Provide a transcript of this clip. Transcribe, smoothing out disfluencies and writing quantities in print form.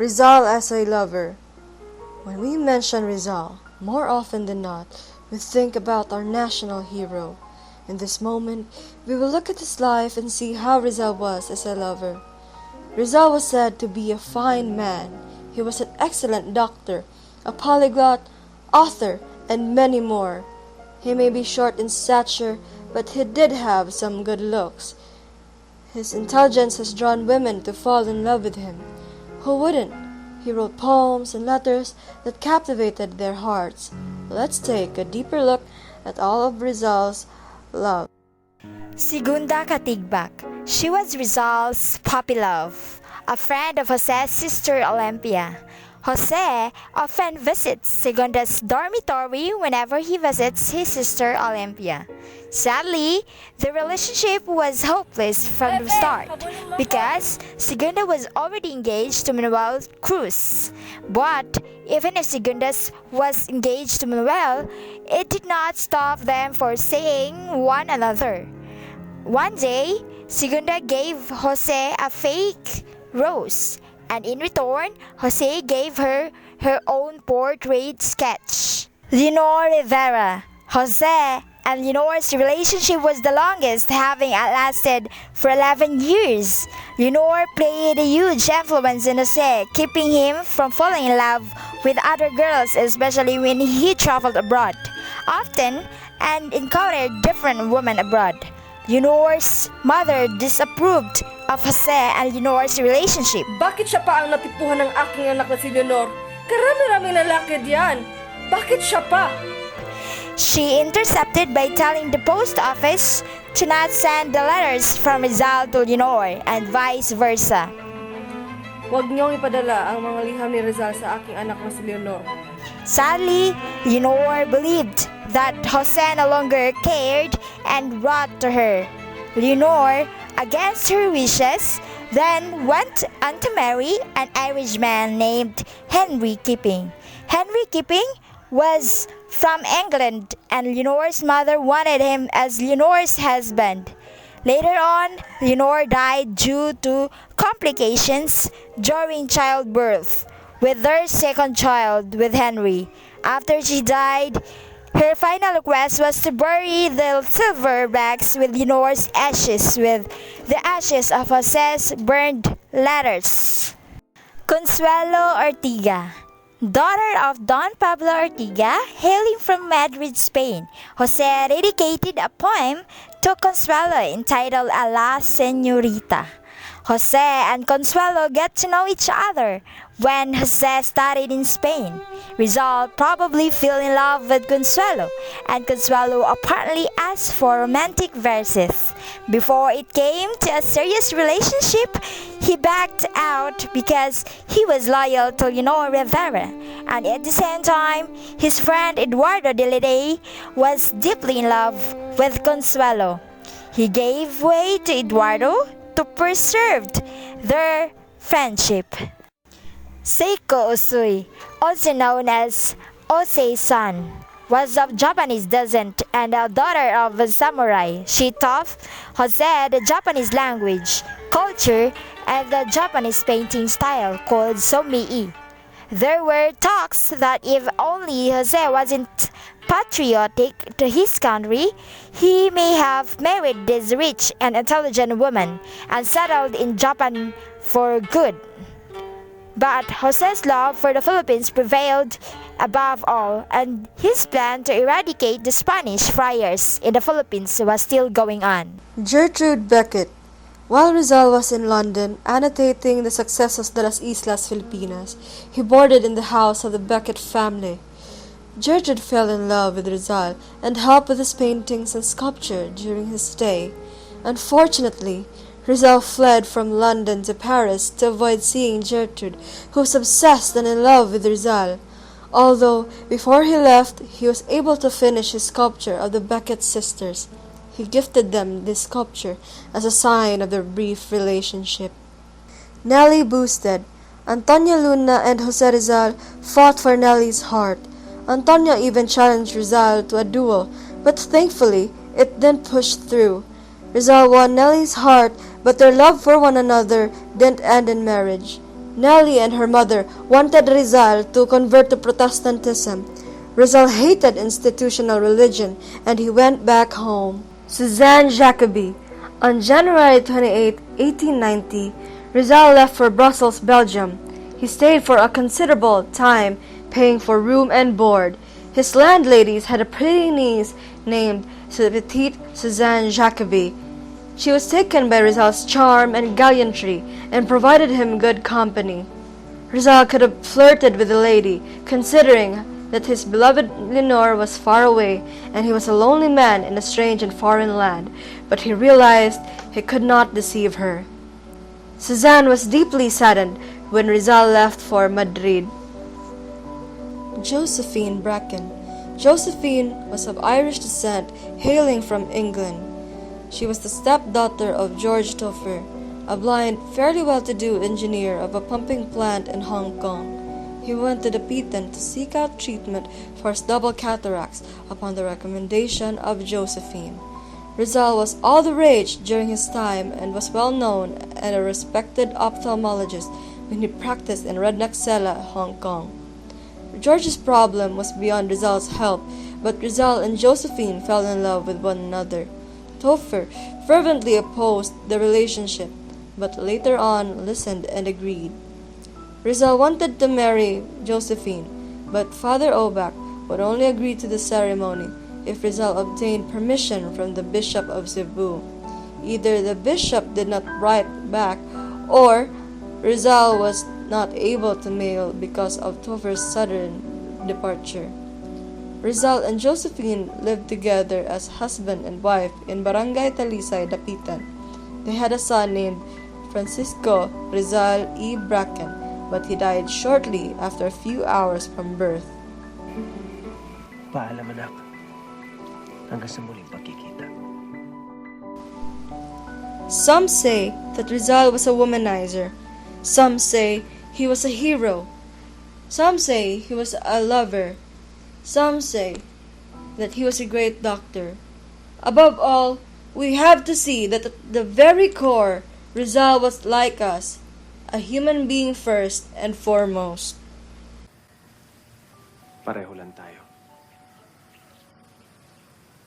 Rizal as a lover. When we mention Rizal, more often than not, we think about our national hero. In this moment, we will look at his life and see how Rizal was as a lover. Rizal was said to be a fine man. He was an excellent doctor, a polyglot, author, and many more. He may be short in stature, but he did have some good looks. His intelligence has drawn women to fall in love with him. Who wouldn't? He wrote poems and letters that captivated their hearts. Let's take a deeper look at all of Rizal's love. Segunda Katigbak. She was Rizal's puppy love, a friend of Jose's sister Olympia. Jose often visits Segunda's dormitory whenever he visits his sister Olympia. Sadly, the relationship was hopeless from the start because Segunda was already engaged to Manuel Cruz. But even if Segunda was engaged to Manuel, it did not stop them from seeing one another. One day, Segunda gave Jose a fake rose, and in return, Jose gave her her own portrait sketch. Leonor Rivera. Jose and Leonor's relationship was the longest, having lasted for 11 years. Leonor played a huge influence in Jose, keeping him from falling in love with other girls, especially when he traveled abroad, often and encountered different women abroad. Leonor's mother disapproved of Jose and Leonor's relationship. Bakit siya pa ang natipuhan ng aking anak na si Leonor? Karami-raming lalaki diyan. Bakit siya pa? She intercepted by telling the post office to not send the letters from Rizal to Leonor and vice versa. Huwag niyong ipadala ang mga liham ni Rizal sa aking anak na si Leonor. Sadly, Leonor believed that Jose no longer cared and wrote to her. Leonor, against her wishes, then went on to marry an Irishman named Henry Keeping. Henry Keeping was from England, and Leonor's mother wanted him as Leonor's husband. Later on, Leonor died due to complications during childbirth with their second child with Henry. After she died, her final request was to bury the silverbacks with Leonor's ashes with the ashes of Jose's burned letters. Consuelo Ortiga. Daughter of Don Pablo Ortiga, hailing from Madrid, Spain, Jose dedicated a poem to Consuelo entitled A la Señorita. Jose and Consuelo get to know each other when Jose studied in Spain. Rizal probably fell in love with Consuelo, and Consuelo apparently asked for romantic verses. Before it came to a serious relationship, he backed out because he was loyal to Leonor Rivera, and at the same time, his friend Eduardo de Lede was deeply in love with Consuelo. He gave way to Eduardo to preserve their friendship. Seiko Usui, also known as Osei-san, was of Japanese descent and a daughter of a samurai. She taught Jose the Japanese language, culture, and the Japanese painting style called somi-e. There were talks that if only Jose wasn't patriotic to his country, he may have married this rich and intelligent woman and settled in Japan for good. But Jose's love for the Philippines prevailed above all, and his plan to eradicate the Spanish friars in the Philippines was still going on. Gertrude Beckett. While Rizal was in London, annotating the successes de las Islas Filipinas, he boarded in the house of the Beckett family. Gertrude fell in love with Rizal and helped with his paintings and sculpture during his stay. Unfortunately, Rizal fled from London to Paris to avoid seeing Gertrude, who was obsessed and in love with Rizal. Although, before he left, he was able to finish his sculpture of the Beckett sisters. He gifted them this sculpture as a sign of their brief relationship. Nellie Boosted. Antonio Luna and Jose Rizal fought for Nellie's heart. Antonio even challenged Rizal to a duel, but thankfully, it didn't push through. Rizal won Nellie's heart, but their love for one another didn't end in marriage. Nellie and her mother wanted Rizal to convert to Protestantism. Rizal hated institutional religion and he went back home. Suzanne Jacobi. On January 28, 1890, Rizal left for Brussels, Belgium. He stayed for a considerable time, paying for room and board. His landladies had a pretty niece named Petite Suzanne Jacobi. She was taken by Rizal's charm and gallantry and provided him good company. Rizal could have flirted with the lady, considering that his beloved Lenore was far away and he was a lonely man in a strange and foreign land, but he realized he could not deceive her. Suzanne was deeply saddened when Rizal left for Madrid. Josephine Bracken. Josephine was of Irish descent, hailing from England. She was the stepdaughter of George Topher, a blind, fairly well-to-do engineer of a pumping plant in Hong Kong. He went to the Pitan to seek out treatment for his double cataracts upon the recommendation of Josephine. Rizal was all the rage during his time and was well known and a respected ophthalmologist when he practiced in Redneck Sela, Hong Kong. George's problem was beyond Rizal's help, but Rizal and Josephine fell in love with one another. Topher fervently opposed the relationship, but later on listened and agreed. Rizal wanted to marry Josephine, but Father Obak would only agree to the ceremony if Rizal obtained permission from the Bishop of Cebu. Either the bishop did not write back, or Rizal was not able to mail because of Topher's sudden departure. Rizal and Josephine lived together as husband and wife in Barangay Talisay, Dapitan. They had a son named Francisco Rizal E. Bracken, but he died shortly after a few hours from birth. Paalam anak. Hanggang sa muling pagkikita. Some say that Rizal was a womanizer. Some say he was a hero. Some say he was a lover. Some say that he was a great doctor. Above all, we have to see that at the very core, Rizal was like us, a human being first and foremost. Pareho lang tayo.